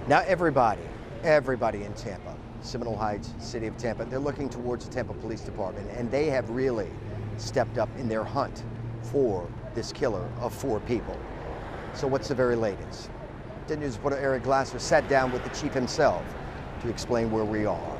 Now everybody in Tampa, Seminole Heights, city of Tampa, they're looking towards the Tampa Police Department, and they have really stepped up in their hunt for this killer of 4 people. So what's the very latest? 10 News reporter Eric Glasser sat down with the chief himself to explain where we are.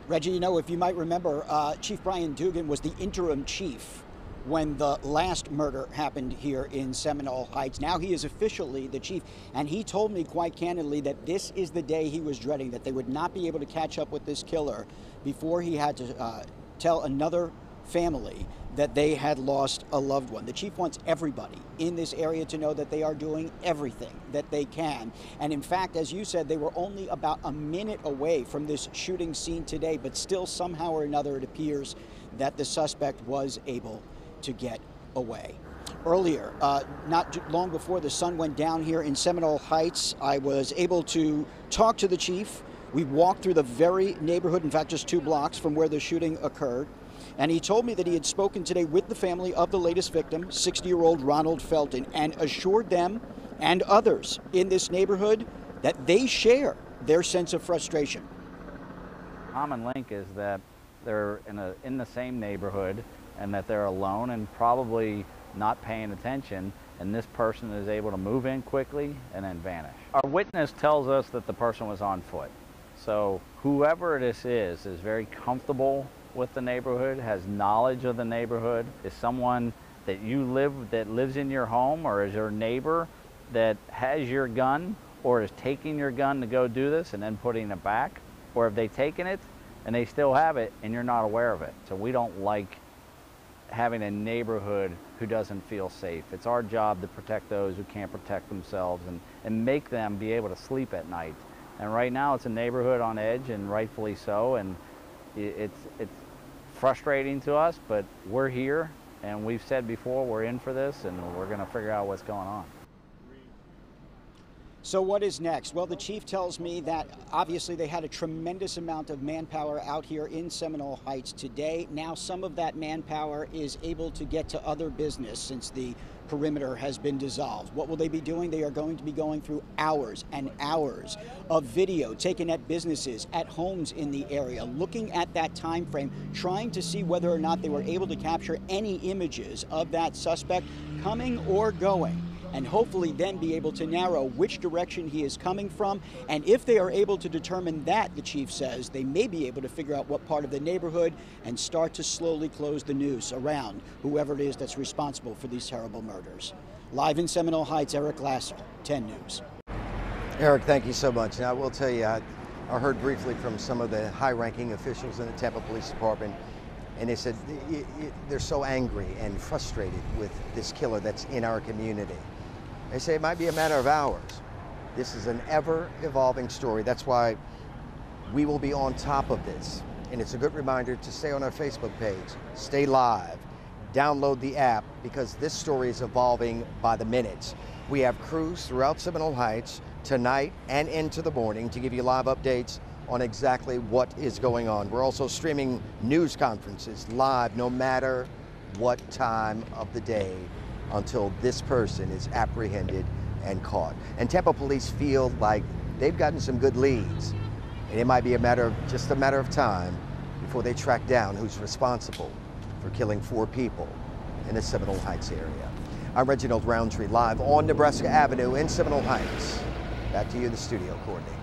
Reggie, you know, if you might remember, Chief Brian Dugan was the interim chief when the last murder happened here in Seminole Heights. Now he is officially the chief, and he told me quite candidly that this is the day he was dreading, that they would not be able to catch up with this killer before he had to tell another family that they had lost a loved one. The chief wants everybody in this area to know that they are doing everything that they can. And in fact, as you said, they were only about a minute away from this shooting scene today, but still somehow or another it appears that the suspect was able to get away. Earlier, not long before the sun went down here in Seminole Heights, I was able to talk to the chief. We walked through the very neighborhood, in fact, just 2 blocks from where the shooting occurred. And he told me that he had spoken today with the family of the latest victim, 60-year-old Ronald Felton, and assured them and others in this neighborhood that they share their sense of frustration. Common link is that they're in the same neighborhood and that they're alone and probably not paying attention, and this person is able to move in quickly and then vanish. Our witness tells us that the person was on foot. So whoever this is very comfortable with the neighborhood, has knowledge of the neighborhood, is someone that lives in your home, or is your neighbor that has your gun or is taking your gun to go do this and then putting it back, or have they taken it and they still have it and you're not aware of it. So we don't like having a neighborhood who doesn't feel safe. It's our job to protect those who can't protect themselves and make them be able to sleep at night. And right now it's a neighborhood on edge, and rightfully so, and it's frustrating to us, but we're here, and we've said before we're in for this, and we're going to figure out what's going on. So what is next? Well, the chief tells me that obviously they had a tremendous amount of manpower out here in Seminole Heights today. Now some of that manpower is able to get to other business since the perimeter has been dissolved. What will they be doing? They are going to be going through hours and hours of video taken at businesses, at homes in the area, looking at that time frame, trying to see whether or not they were able to capture any images of that suspect coming or going, and hopefully then be able to narrow which direction he is coming from. And if they are able to determine that, the chief says, they may be able to figure out what part of the neighborhood and start to slowly close the noose around whoever it is that's responsible for these terrible murders. Live in Seminole Heights, Eric Glasser, 10 News. Eric, thank you so much. Now, I will tell you, I heard briefly from some of the high-ranking officials in the Tampa Police Department, and they said they're so angry and frustrated with this killer that's in our community. They say it might be a matter of hours. This is an ever-evolving story. That's why we will be on top of this. And it's a good reminder to stay on our Facebook page, stay live, download the app, because this story is evolving by the minute. We have crews throughout Seminole Heights tonight and into the morning to give you live updates on exactly what is going on. We're also streaming news conferences live no matter what time of the day, until this person is apprehended and caught. And Tampa police feel like they've gotten some good leads, and it might be just a matter of time before they track down who's responsible for killing 4 people in the Seminole Heights area. I'm Reginald Roundtree, live on Nebraska Avenue in Seminole Heights. Back to you in the studio, Courtney.